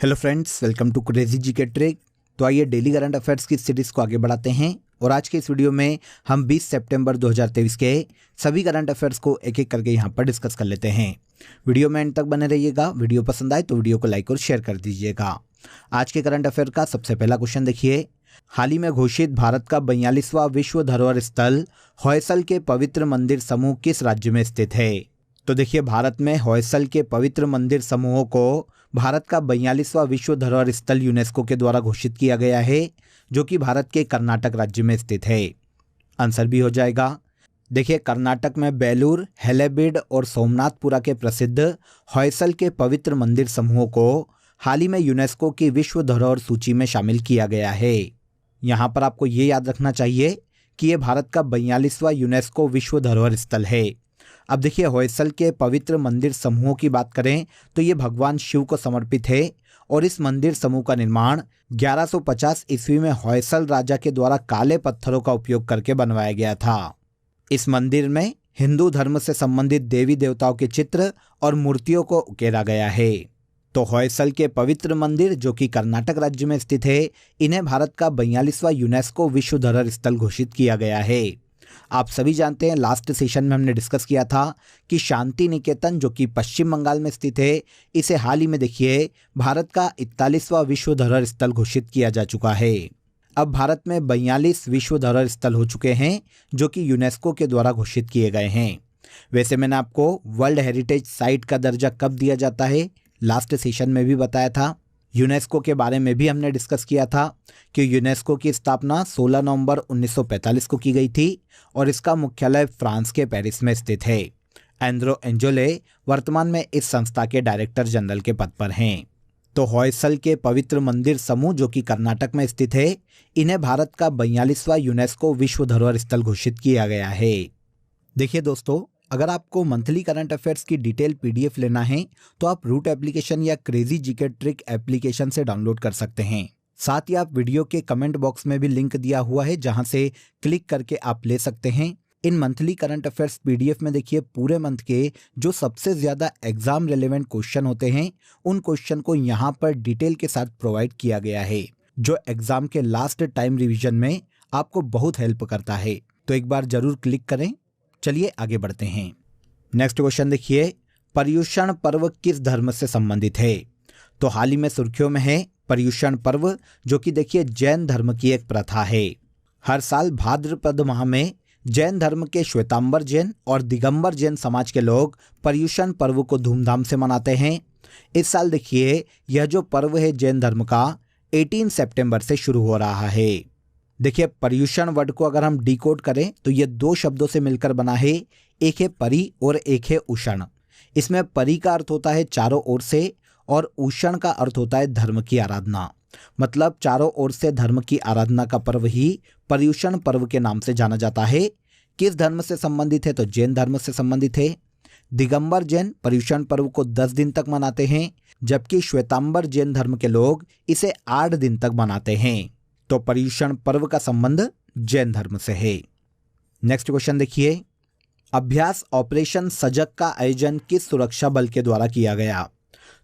Hello friends, welcome to crazy GK trick. तो आइए daily current affairs की series को आगे बढ़ाते हैं और आज के इस वीडियो में हम 20 सितंबर 2023 के सभी करंट अफेयर्स को एक एक करके यहाँ पर डिस्कस कर लेते हैं। वीडियो में एंड तक बने रहिएगा। वीडियो पसंद आए तो वीडियो को लाइक और शेयर कर दीजिएगा। आज के करंट अफेयर का सबसे पहला क्वेश्चन देखिए, हाल ही में घोषित भारत का 42वां विश्व धरोहर स्थल होयसल के पवित्र मंदिर समूह किस राज्य में स्थित है? तो देखिए, भारत में होयसल के पवित्र मंदिर समूहों को भारत का 42वां विश्व धरोहर स्थल यूनेस्को के द्वारा घोषित किया गया है, जो कि भारत के कर्नाटक राज्य में स्थित है। आंसर भी हो जाएगा। देखिए, कर्नाटक में बेलूर, हेलेबीड और सोमनाथपुरा के प्रसिद्ध होयसल के पवित्र मंदिर समूहों को हाल ही में यूनेस्को की विश्व धरोहर सूची में शामिल किया गया है। यहाँ पर आपको ये याद रखना चाहिए कि ये भारत का 42वां यूनेस्को विश्व धरोहर स्थल है। अब देखिए, होयसल के पवित्र मंदिर समूहों की बात करें तो ये भगवान शिव को समर्पित है और इस मंदिर समूह का निर्माण 1150 ईस्वी में होयसल राजा के द्वारा काले पत्थरों का उपयोग करके बनवाया गया था। इस मंदिर में हिंदू धर्म से संबंधित देवी देवताओं के चित्र और मूर्तियों को उकेरा गया है। तो होयसल के पवित्र मंदिर, जो कि कर्नाटक राज्य में स्थित है, इन्हें भारत का 42वां यूनेस्को विश्व धरोहर स्थल घोषित किया गया है। आप सभी जानते हैं, लास्ट सेशन में हमने डिस्कस किया था कि शांति निकेतन, जो कि पश्चिम बंगाल में स्थित है, इसे हाल ही में देखिए भारत का 41वां विश्व धरोहर स्थल घोषित किया जा चुका है। अब भारत में 42 विश्व धरोहर स्थल हो चुके हैं, जो कि यूनेस्को के द्वारा घोषित किए गए हैं। वैसे मैंने आपको वर्ल्ड हेरिटेज साइट का दर्जा कब दिया जाता है, लास्ट सेशन में भी बताया था। यूनेस्को के बारे में भी हमने डिस्कस किया था कि यूनेस्को की स्थापना 16 नवंबर 1945 को की गई थी और इसका मुख्यालय फ्रांस के पेरिस में स्थित है। एंड्रो एंजोले वर्तमान में इस संस्था के डायरेक्टर जनरल के पद पर हैं। तो होयसल के पवित्र मंदिर समूह, जो कि कर्नाटक में स्थित है, इन्हें भारत का 42वां यूनेस्को विश्व धरोहर स्थल घोषित किया गया है। देखिए दोस्तों, अगर आपको मंथली करंट अफेयर्स की डिटेल पीडीएफ लेना है तो आप रूट एप्लीकेशन या क्रेजी जीके ट्रिक एप्लीकेशन से डाउनलोड कर सकते हैं। साथ ही आप वीडियो के कमेंट बॉक्स में भी लिंक दिया हुआ है, जहां से क्लिक करके आप ले सकते हैं। इन मंथली करंट अफेयर्स पीडीएफ में देखिए पूरे मंथ के जो सबसे ज्यादा एग्जाम रिलेवेंट क्वेश्चन होते हैं, उन क्वेश्चन को यहाँ पर डिटेल के साथ प्रोवाइड किया गया है, जो एग्जाम के लास्ट टाइम रिविजन में आपको बहुत हेल्प करता है। तो एक बार जरूर क्लिक करें। चलिए आगे बढ़ते हैं। नेक्स्ट क्वेश्चन देखिए, पर्युषण पर्व किस धर्म से संबंधित है? तो हाल ही में सुर्खियों में है पर्युषण पर्व, जो कि देखिए जैन धर्म की एक प्रथा है। हर साल भाद्रपद माह में जैन धर्म के श्वेतांबर जैन और दिगंबर जैन समाज के लोग पर्युषण पर्व को धूमधाम से मनाते हैं। इस साल देखिए यह जो पर्व है जैन धर्म का 18 सितंबर से शुरू हो रहा है। देखिए, पर्युषण वर्ड को अगर हम डिकोड करें तो ये दो शब्दों से मिलकर बना है, एक है परि और एक है उषण। इसमें परि का अर्थ होता है चारों ओर से और उषण का अर्थ होता है धर्म की आराधना। मतलब चारों ओर से धर्म की आराधना का पर्व ही पर्युषण पर्व के नाम से जाना जाता है। किस धर्म से संबंधित है? तो जैन धर्म से संबंधित है। दिगंबर जैन पर्युषण पर्व को 10 दिन तक मनाते हैं, जबकि श्वेतांबर जैन धर्म के लोग इसे 8 दिन तक मनाते हैं। तो पर्युषण पर्व का संबंध जैन धर्म से है। नेक्स्ट क्वेश्चन देखिए, अभ्यास ऑपरेशन सजग का आयोजन किस सुरक्षा बल के द्वारा किया गया?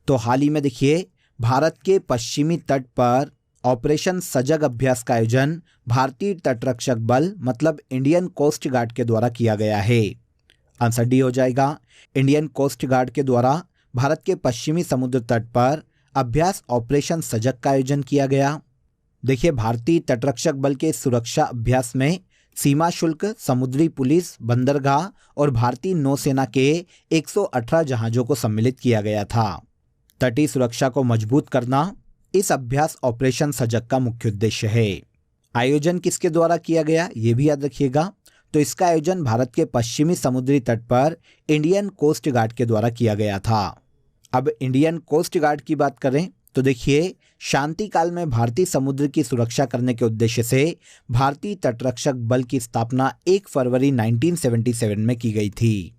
तो हाल ही में देखिए भारत के पश्चिमी तट पर ऑपरेशन सजग अभ्यास का आयोजन भारतीय तटरक्षक बल मतलब इंडियन कोस्ट गार्ड के द्वारा किया गया है। आंसर डी हो जाएगा। इंडियन कोस्ट गार्ड के द्वारा भारत के पश्चिमी समुद्र तट पर अभ्यास ऑपरेशन सजग का आयोजन किया गया। देखिए, भारतीय तटरक्षक बल के सुरक्षा अभ्यास में सीमा शुल्क, समुद्री पुलिस, बंदरगाह और भारतीय नौसेना के 118 जहाजों को सम्मिलित किया गया था। तटीय सुरक्षा को मजबूत करना इस अभ्यास ऑपरेशन सजग का मुख्य उद्देश्य है। आयोजन किसके द्वारा किया गया, ये भी याद रखिएगा। तो इसका आयोजन भारत के पश्चिमी समुद्री तट पर इंडियन कोस्ट गार्ड के द्वारा किया गया था। अब इंडियन कोस्ट गार्ड की बात करें तो देखिए, शांति काल में भारतीय समुद्र की सुरक्षा करने के उद्देश्य से भारतीय तटरक्षक बल की स्थापना 1 फरवरी 1977 में की गई थी।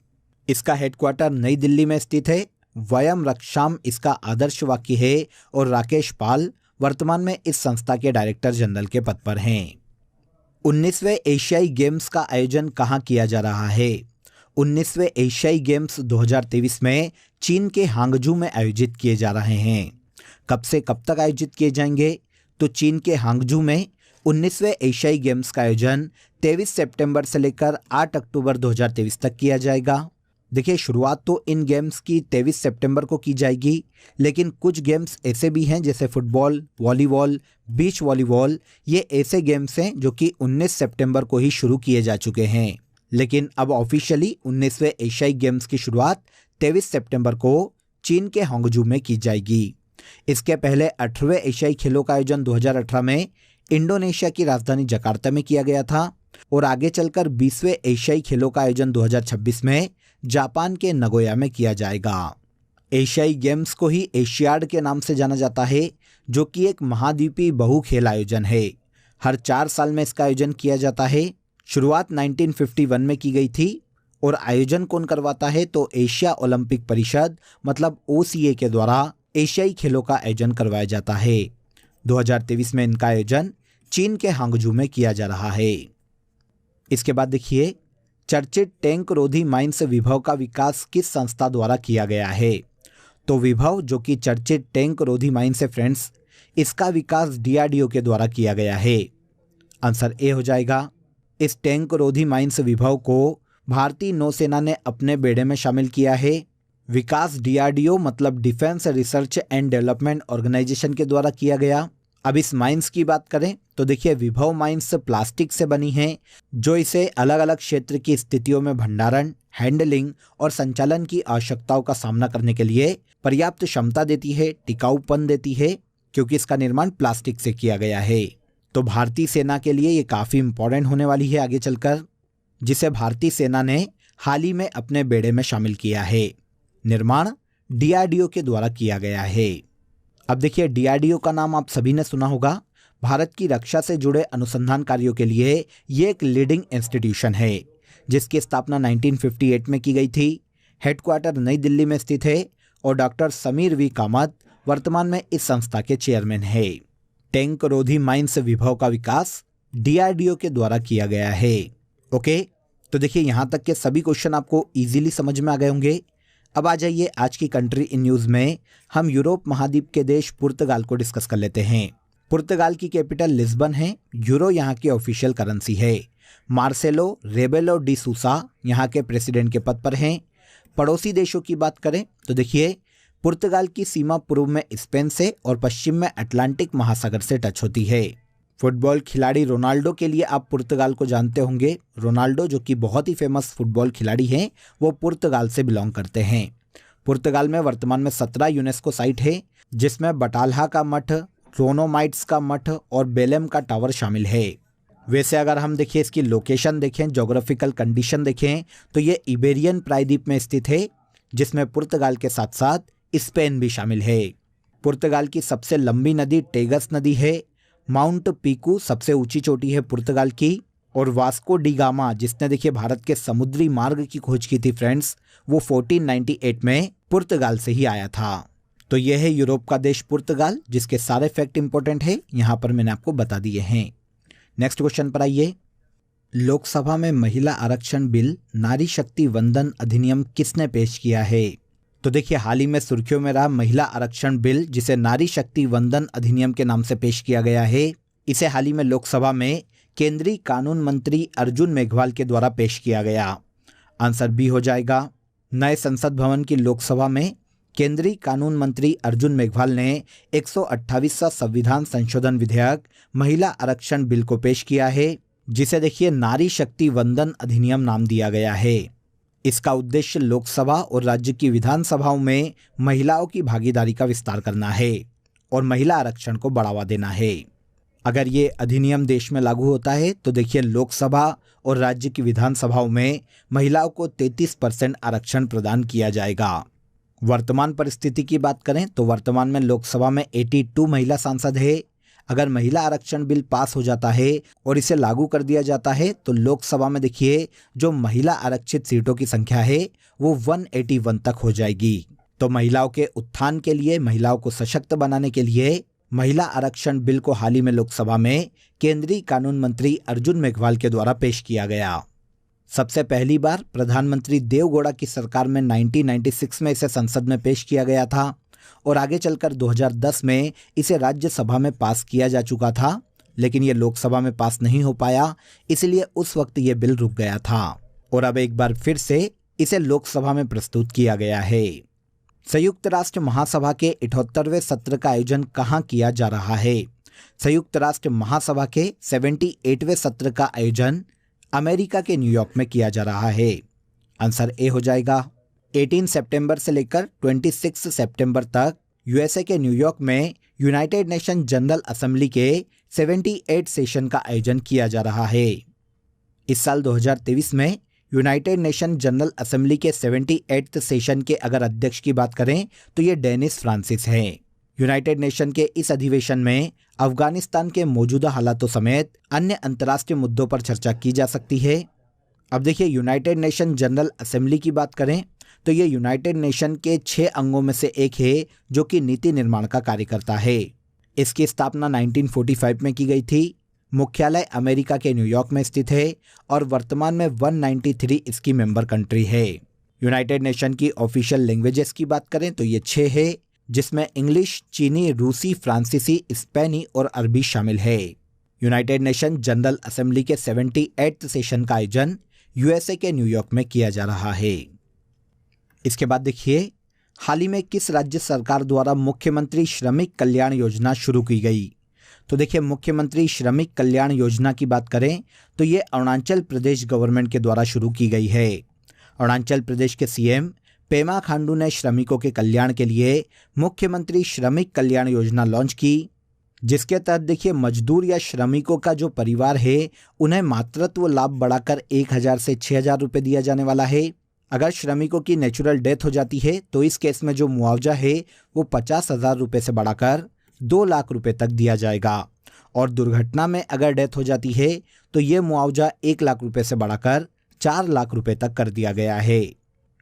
इसका हेडक्वार्टर नई दिल्ली में स्थित है। वयम रक्षाम इसका आदर्श वाक्य है और राकेश पाल वर्तमान में इस संस्था के डायरेक्टर जनरल के पद पर हैं। 19वें एशियाई गेम्स का आयोजन कहाँ किया जा रहा है? 19वें एशियाई गेम्स 2023 में चीन के हांगझू में आयोजित किए जा रहे हैं। कब से कब तक आयोजित किए जाएंगे? तो चीन के हांगझू में 19वें एशियाई गेम्स का आयोजन 23 सितंबर से लेकर 8 अक्टूबर 2023 तक किया जाएगा। देखिए, शुरुआत तो इन गेम्स की 23 सितंबर को की जाएगी, लेकिन कुछ गेम्स ऐसे भी हैं जैसे फुटबॉल, वॉलीबॉल, बीच वॉलीबॉल, ये ऐसे गेम्स हैं जो कि 19 सितंबर को ही शुरू किए जा चुके हैं। लेकिन अब ऑफिशियली 19वें एशियाई गेम्स की शुरुआत 23 सितंबर को चीन के हांगझू में की जाएगी। इसके पहले 18वें एशियाई खेलों का आयोजन 2018 में इंडोनेशिया की राजधानी जकार्ता में किया गया था और आगे चलकर 20वें एशियाई खेलों का आयोजन 2026 में जापान के नगोया में किया जाएगा। एशियाई गेम्स को ही एशियाड के नाम से जाना जाता है, जो कि एक महाद्वीपीय बहु खेल आयोजन है। हर 4 साल में इसका आयोजन किया जाता है। शुरुआत 1951 में की गई थी और आयोजन कौन करवाता है? तो एशिया ओलंपिक परिषद मतलब OCA के द्वारा एशियाई खेलों का आयोजन करवाया जाता है। 2023 में इनका आयोजन चीन के हांगझू में किया जा रहा है। इसके बाद देखिए, चर्चित टैंक रोधी माइंस विभव का विकास किस संस्था द्वारा किया गया है? तो विभव जो कि चर्चित टैंक रोधी माइंस है फ्रेंड्स, इसका विकास DRDO के द्वारा किया गया है। आंसर ए हो जाएगा। इस टैंक रोधी माइंस विभव को भारतीय नौसेना ने अपने बेड़े में शामिल किया है। विकास DRDO मतलब defence research and development organisation के द्वारा किया गया। अब इस माइंस की बात करें तो देखिए, विभव माइंस प्लास्टिक से बनी हैं, जो इसे अलग अलग क्षेत्र की स्थितियों में भंडारण, हैंडलिंग और संचालन की आवश्यकताओं का सामना करने के लिए पर्याप्त क्षमता देती है, टिकाऊपन देती है, क्योंकि इसका निर्माण प्लास्टिक से किया गया है। तो भारतीय सेना के लिए ये काफ़ी इंपॉर्टेंट होने वाली है आगे चलकर, जिसे भारतीय सेना ने हाल ही में अपने बेड़े में शामिल किया है। निर्माण DRDO के द्वारा किया गया है। अब देखिए, DRDO का नाम आप सभी ने सुना होगा। भारत की रक्षा से जुड़े अनुसंधान कार्यों के लिए ये एक लीडिंग इंस्टीट्यूशन है, जिसकी स्थापना 1958 में की गई थी। हेडक्वार्टर नई दिल्ली में स्थित है और डॉक्टर समीर V कामत वर्तमान में इस संस्था के चेयरमैन है। टैंक रोधी माइंस विभव का विकास DRDO के द्वारा किया गया है। ओके, तो देखिए, यहाँ तक के सभी क्वेश्चन आपको इजीली समझ में आ गए होंगे। अब आ जाइए आज की कंट्री इन न्यूज़ में हम यूरोप महाद्वीप के देश पुर्तगाल को डिस्कस कर लेते हैं। पुर्तगाल की कैपिटल लिस्बन है। यूरो यहाँ की ऑफिशियल करेंसी है। मार्सेलो रेबेलो डी सूसा यहाँ के प्रेसिडेंट के पद पर हैं। पड़ोसी देशों की बात करें तो देखिए, पुर्तगाल की सीमा पूर्व में स्पेन से और पश्चिम में अटलांटिक महासागर से टच होती है। फुटबॉल खिलाड़ी रोनाल्डो के लिए आप पुर्तगाल को जानते होंगे। रोनाल्डो जो कि बहुत ही फेमस फुटबॉल खिलाड़ी हैं, वो पुर्तगाल से बिलोंग करते हैं। पुर्तगाल में वर्तमान में 17 यूनेस्को साइट है, जिसमें बटाल्हा का मठ, ट्रोनोमाइट्स का मठ और बेलेम का टावर शामिल है। वैसे अगर हम देखिए इसकी लोकेशन देखें, ज्योग्राफिकल कंडीशन देखें, तो ये इबेरियन प्रायद्वीप में स्थित है, जिसमें पुर्तगाल के साथ साथ स्पेन भी शामिल है। पुर्तगाल की सबसे लंबी नदी टेगस नदी है। माउंट पीकू सबसे ऊंची चोटी है पुर्तगाल की। और वास्को डी गामा, जिसने देखिए भारत के समुद्री मार्ग की खोज की थी फ्रेंड्स, वो 1498 में पुर्तगाल से ही आया था। तो यह है यूरोप का देश पुर्तगाल, जिसके सारे फैक्ट इंपॉर्टेंट है, यहाँ पर मैंने आपको बता दिए हैं। नेक्स्ट क्वेश्चन पर आइए। लोकसभा में महिला आरक्षण बिल नारी शक्ति वंदन अधिनियम किसने पेश किया है? तो देखिए, हाल ही में सुर्खियों में रहा महिला आरक्षण बिल, जिसे नारी शक्ति वंदन अधिनियम के नाम से पेश किया गया है। इसे हाल ही में लोकसभा में केंद्रीय कानून मंत्री अर्जुन मेघवाल के द्वारा पेश किया गया। आंसर बी हो जाएगा। नए संसद भवन की लोकसभा में केंद्रीय कानून मंत्री अर्जुन मेघवाल ने 128वां संविधान संशोधन विधेयक महिला आरक्षण बिल को पेश किया है, जिसे देखिए नारी शक्ति वंदन अधिनियम नाम दिया गया है। इसका उद्देश्य लोकसभा और राज्य की विधानसभाओं में महिलाओं की भागीदारी का विस्तार करना है और महिला आरक्षण को बढ़ावा देना है। अगर ये अधिनियम देश में लागू होता है तो देखिए लोकसभा और राज्य की विधानसभाओं में महिलाओं को 33% आरक्षण प्रदान किया जाएगा। वर्तमान परिस्थिति की बात करें तो वर्तमान में लोकसभा में 82 महिला सांसद है। अगर महिला आरक्षण बिल पास हो जाता है और इसे लागू कर दिया जाता है तो लोकसभा में देखिए जो महिला आरक्षित सीटों की संख्या है वो 181 तक हो जाएगी। तो महिलाओं के उत्थान के लिए, महिलाओं को सशक्त बनाने के लिए महिला आरक्षण बिल को हाल ही में लोकसभा में केंद्रीय कानून मंत्री अर्जुन मेघवाल के द्वारा पेश किया गया। सबसे पहली बार प्रधानमंत्री देवगौड़ा की सरकार में 1996 में इसे संसद में पेश किया गया था और आगे चलकर 2010 में इसे राज्यसभा में पास किया जा चुका था, लेकिन ये लोकसभा में पास नहीं हो पाया, इसलिए उस वक्त ये बिल रुक गया था और अब एक बार फिर से इसे लोकसभा में प्रस्तुत किया गया है। संयुक्त राष्ट्र महासभा के 78वें सत्र का आयोजन कहाँ किया जा रहा है? संयुक्त राष्ट्र महासभा के 78वें सत्र का आयोजन अमेरिका के न्यूयॉर्क में किया जा रहा है। आंसर ए हो जाएगा। 18 सितंबर से लेकर 26 सितंबर तक यूएसए के न्यूयॉर्क में यूनाइटेड नेशन जनरल असेंबली के 78 सेशन का आयोजन किया जा रहा है। इस साल 2023 में यूनाइटेड नेशन जनरल असेंबली के 78 सेशन के अगर अध्यक्ष की बात करें तो ये डेनिस फ्रांसिस हैं। यूनाइटेड नेशन के इस अधिवेशन में अफगानिस्तान के मौजूदा हालातों समेत अन्य अंतर्राष्ट्रीय मुद्दों पर चर्चा की जा सकती है। अब देखिए, यूनाइटेड नेशन जनरल असेंबली की बात करें तो ये यूनाइटेड नेशन के 6 अंगों में से एक है जो कि नीति निर्माण का कार्य करता है। इसकी स्थापना 1945 में की गई थी। मुख्यालय अमेरिका के न्यूयॉर्क में स्थित है और वर्तमान में 193 इसकी मेंबर कंट्री है। यूनाइटेड नेशन की ऑफिशियल लैंग्वेजेस की बात करें तो ये 6 है, जिसमें इंग्लिश, चीनी, रूसी, फ्रांसीसी, स्पेनी और अरबी शामिल है। यूनाइटेड नेशन जनरल असेंबली के 78 सेशन का आयोजन यूएसए के न्यूयॉर्क में किया जा रहा है। इसके बाद देखिए, हाल ही में किस राज्य सरकार द्वारा मुख्यमंत्री श्रमिक कल्याण योजना शुरू की गई? तो देखिए, मुख्यमंत्री श्रमिक कल्याण योजना की बात करें तो ये अरुणाचल प्रदेश गवर्नमेंट के द्वारा शुरू की गई है। अरुणाचल प्रदेश के सीएम पेमा खांडू ने श्रमिकों के कल्याण के लिए मुख्यमंत्री श्रमिक कल्याण योजना लॉन्च की, जिसके तहत देखिए मजदूर या श्रमिकों का जो परिवार है उन्हें मातृत्व लाभ बढ़ाकर 1000 से 6000 रुपये दिया जाने वाला है। अगर श्रमिकों की नेचुरल डेथ हो जाती है तो इस केस में जो मुआवजा है वो 50,000 रुपये से बढ़ाकर 2 लाख रुपये तक दिया जाएगा और दुर्घटना में अगर डेथ हो जाती है तो ये मुआवजा 1 लाख रुपये से बढ़ाकर 4 लाख रुपये तक कर दिया गया है।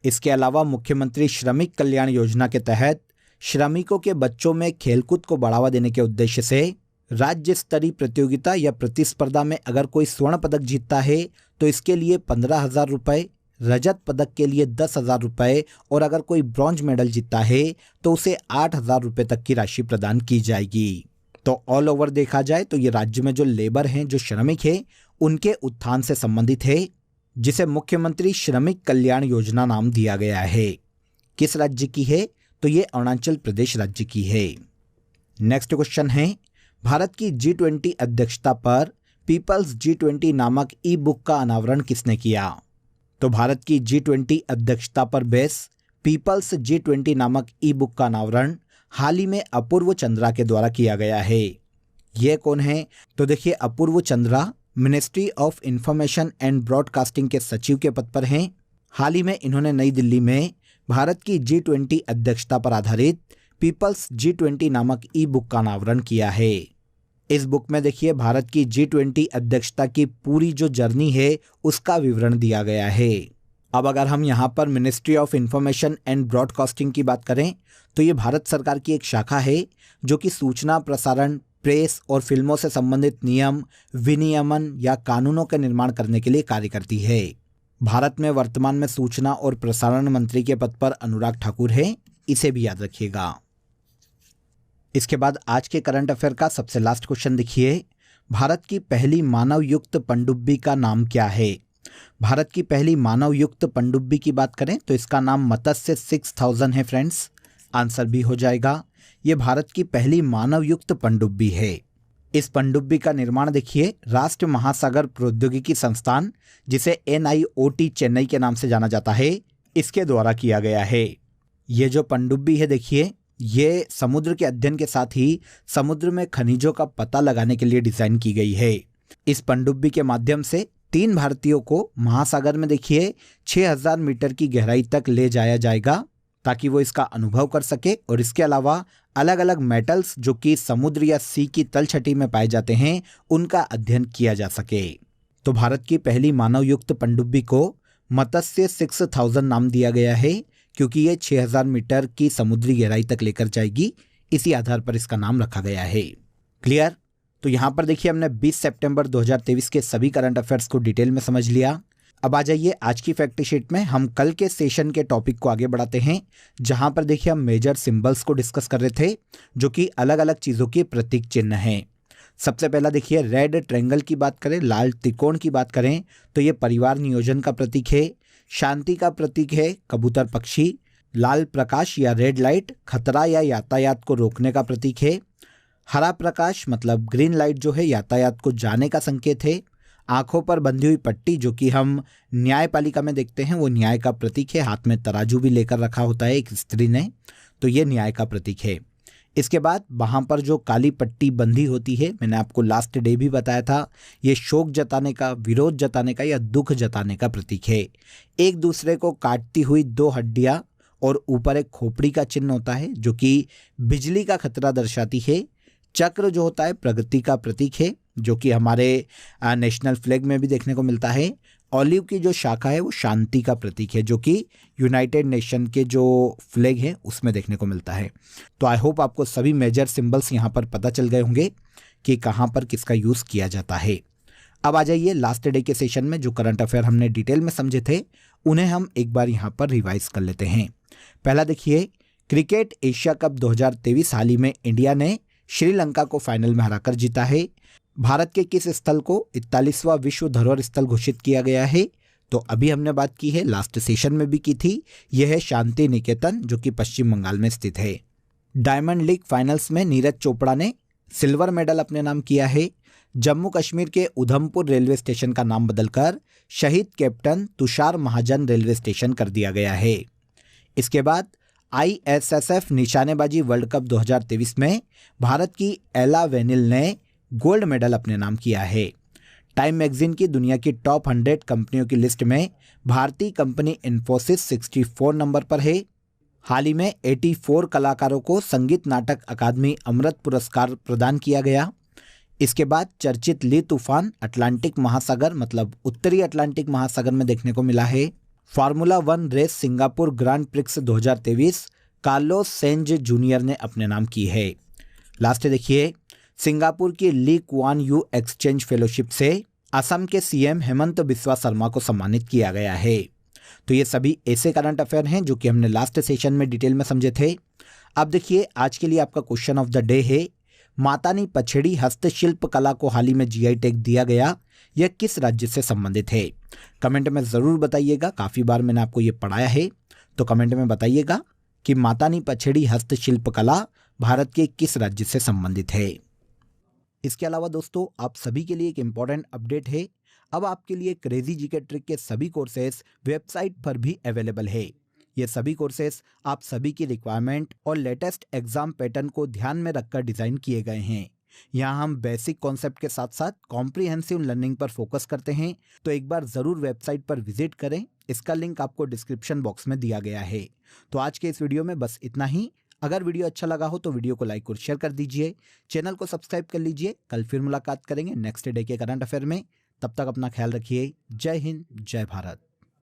इसके अलावा मुख्यमंत्री श्रमिक कल्याण योजना के तहत श्रमिकों के बच्चों में खेलकूद को बढ़ावा देने के उद्देश्य से राज्य स्तरीय प्रतियोगिता या प्रतिस्पर्धा में अगर कोई स्वर्ण पदक जीतता है तो इसके लिए 15,000 रुपये, रजत पदक के लिए 10,000 रुपये और अगर कोई ब्रॉन्ज मेडल जीतता है तो उसे 8,000 रुपये तक की राशि प्रदान की जाएगी। तो ऑल ओवर देखा जाए तो ये राज्य में जो लेबर हैं, जो श्रमिक हैं, उनके उत्थान से संबंधित है, जिसे मुख्यमंत्री श्रमिक कल्याण योजना नाम दिया गया है। किस राज्य की है? तो ये अरुणाचल प्रदेश राज्य की है। नेक्स्ट क्वेश्चन है, भारत की G20 अध्यक्षता पर पीपल्स G20 नामक ई बुक का अनावरण किसने किया? तो भारत की G20 अध्यक्षता पर बेस पीपल्स G20 नामक ई बुक का अनावरण हाल ही में अपूर्व चंद्रा के द्वारा किया गया है। ये कौन है? तो देखिए, Apurva Chandra ministry of information and broadcasting के सचिव के पद पर हैं। हाल ही में इन्होंने नई दिल्ली में भारत की G20 अध्यक्षता पर आधारित पीपल्स G20 नामक ई बुक का अनावरण किया है। इस बुक में देखिए भारत की G20 अध्यक्षता की पूरी जो जर्नी है उसका विवरण दिया गया है। अब अगर हम यहाँ पर ministry of information and broadcasting की बात करें तो ये भारत सरकार की एक शाखा है जो कि सूचना प्रसारण, प्रेस और फिल्मों से संबंधित नियम, विनियमन या कानूनों के निर्माण करने के लिए कार्य करती है। भारत में वर्तमान में सूचना और प्रसारण मंत्री के पद पर अनुराग ठाकुर है, इसे भी याद रखिएगा। इसके बाद आज के करंट अफेयर का सबसे लास्ट क्वेश्चन देखिए, भारत की पहली मानव युक्त पनडुब्बी का नाम क्या है? भारत की पहली मानव युक्त पनडुब्बी की बात करें तो इसका नाम मत्स्य 6000 है फ्रेंड्स। आंसर भी हो जाएगा, ये भारत की पहली मानव युक्त पनडुब्बी है। इस पनडुब्बी का निर्माण देखिए राष्ट्रीय महासागर प्रौद्योगिकी संस्थान, जिसे NIOT चेन्नई के नाम से जाना जाता है, इसके द्वारा किया गया है। ये जो पनडुब्बी है देखिए, ये समुद्र के अध्ययन के साथ ही समुद्र में खनिजों का पता लगाने के लिए डिजाइन की गई है। इस पनडुब्बी के माध्यम से 3 भारतीयों को महासागर में देखिए 6000 मीटर की गहराई तक ले जाया जाएगा ताकि वो इसका अनुभव कर सके और इसके अलावा अलग अलग मेटल्स जो कि समुद्र या सी की तलछटी में पाए जाते हैं उनका अध्ययन किया जा सके। तो भारत की पहली मानव युक्त पनडुब्बी को मत्स्य 6000 नाम दिया गया है क्योंकि ये 6000 मीटर की समुद्री गहराई तक लेकर जाएगी, इसी आधार पर इसका नाम रखा गया है। क्लियर? तो यहाँ पर देखिए हमने 20 सितंबर 2023 के सभी करंट अफेयर्स को डिटेल में समझ लिया। अब आ जाइए आज की फैक्ट शीट में। हम कल के सेशन के टॉपिक को आगे बढ़ाते हैं, जहां पर देखिए हम मेजर सिंबल्स को डिस्कस कर रहे थे, जो कि अलग अलग चीज़ों के प्रतीक चिन्ह हैं। सबसे पहला देखिए रेड ट्रायंगल की बात करें, लाल त्रिकोण की बात करें तो ये परिवार नियोजन का प्रतीक है। शांति का प्रतीक है कबूतर पक्षी। लाल प्रकाश या रेड लाइट खतरा या यातायात को रोकने का प्रतीक है। हरा प्रकाश मतलब ग्रीन लाइट जो है यातायात को जाने का संकेत है। आंखों पर बंधी हुई पट्टी जो कि हम न्यायपालिका में देखते हैं वो न्याय का प्रतीक है। हाथ में तराजू भी लेकर रखा होता है एक स्त्री ने, तो ये न्याय का प्रतीक है। इसके बाद वहाँ पर जो काली पट्टी बंधी होती है, मैंने आपको लास्ट डे भी बताया था, ये शोक जताने का, विरोध जताने का या दुख जताने का प्रतीक है। एक दूसरे को काटती हुई दो हड्डियाँ और ऊपर एक खोपड़ी का चिन्ह होता है जो कि बिजली का खतरा दर्शाती है। चक्र जो होता है प्रगति का प्रतीक है, जो कि हमारे नेशनल फ्लैग में भी देखने को मिलता है। ऑलिव की जो शाखा है वो शांति का प्रतीक है, जो कि यूनाइटेड नेशन के जो फ्लैग है उसमें देखने को मिलता है। तो आई होप आपको सभी मेजर सिंबल्स यहाँ पर पता चल गए होंगे कि कहाँ पर किसका यूज़ किया जाता है। अब आ जाइए लास्ट डे के सेशन में जो करंट अफेयर हमने डिटेल में समझे थे उन्हें हम एक बार यहाँ पर रिवाइज कर लेते हैं। पहला देखिए, क्रिकेट एशिया कप 2023 हाल ही में इंडिया ने श्रीलंका को फाइनल में हराकर जीता है। भारत के किस स्थल को 41वां विश्व धरोहर स्थल घोषित किया गया है? तो अभी हमने बात की है, लास्ट सेशन में भी की थी, यह है शांति निकेतन जो कि पश्चिम बंगाल में स्थित है। डायमंड लीग फाइनल्स में नीरज चोपड़ा ने सिल्वर मेडल अपने नाम किया है। जम्मू कश्मीर के उधमपुर रेलवे स्टेशन का नाम बदलकर शहीद कैप्टन तुषार महाजन रेलवे स्टेशन कर दिया गया है। इसके बाद ISSF निशानेबाजी वर्ल्ड कप 2023 में भारत की एला वेनिल ने गोल्ड मेडल अपने नाम किया है। टाइम मैगजीन की दुनिया की टॉप 100 कंपनियों की लिस्ट में भारतीय कंपनी इन्फोसिस 64 नंबर पर है। हाल ही में 84 कलाकारों को संगीत नाटक अकादमी अमृत पुरस्कार प्रदान किया गया। इसके बाद चर्चित ली तूफान अटलांटिक महासागर मतलब उत्तरी अटलांटिक महासागर में देखने को मिला है। Formula 1 race Singapore grand prix 2023 Carlos Sainz junior ने अपने नाम की है। लास्ट देखिए, सिंगापुर की Lee Kuan Yew exchange fellowship से असम के CM हेमंत बिस्वा शर्मा को सम्मानित किया गया है। तो ये सभी ऐसे करंट अफेयर हैं जो कि हमने लास्ट सेशन में डिटेल में समझे थे। अब देखिए आज के लिए आपका क्वेश्चन ऑफ द डे है, मातानी पछेड़ी हस्तशिल्प कला को हाल ही में GI टैग दिया गया, यह किस राज्य से संबंधित है? कमेंट में ज़रूर बताइएगा। काफ़ी बार मैंने आपको ये पढ़ाया है, तो कमेंट में बताइएगा कि मातानी पछेड़ी हस्तशिल्प कला भारत के किस राज्य से संबंधित है। इसके अलावा दोस्तों आप सभी के लिए एक इम्पॉर्टेंट अपडेट है। अब आपके लिए क्रेजी जीके ट्रिक के सभी कोर्सेज वेबसाइट पर भी अवेलेबल है। ये सभी कोर्सेज आप सभी की रिक्वायरमेंट और लेटेस्ट एग्जाम पैटर्न को ध्यान में रखकर डिज़ाइन किए गए हैं। यहाँ हम बेसिक कॉन्सेप्ट के साथ साथ कॉम्प्रिहेंसिव लर्निंग पर फोकस करते हैं, तो एक बार ज़रूर वेबसाइट पर विजिट करें। इसका लिंक आपको डिस्क्रिप्शन बॉक्स में दिया गया है। तो आज के इस वीडियो में बस इतना ही। अगर वीडियो अच्छा लगा हो तो वीडियो को लाइक और शेयर कर दीजिए, चैनल को सब्सक्राइब कर लीजिए। कल फिर मुलाकात करेंगे नेक्स्ट डे के करंट अफेयर में। तब तक अपना ख्याल रखिए। जय हिंद, जय भारत।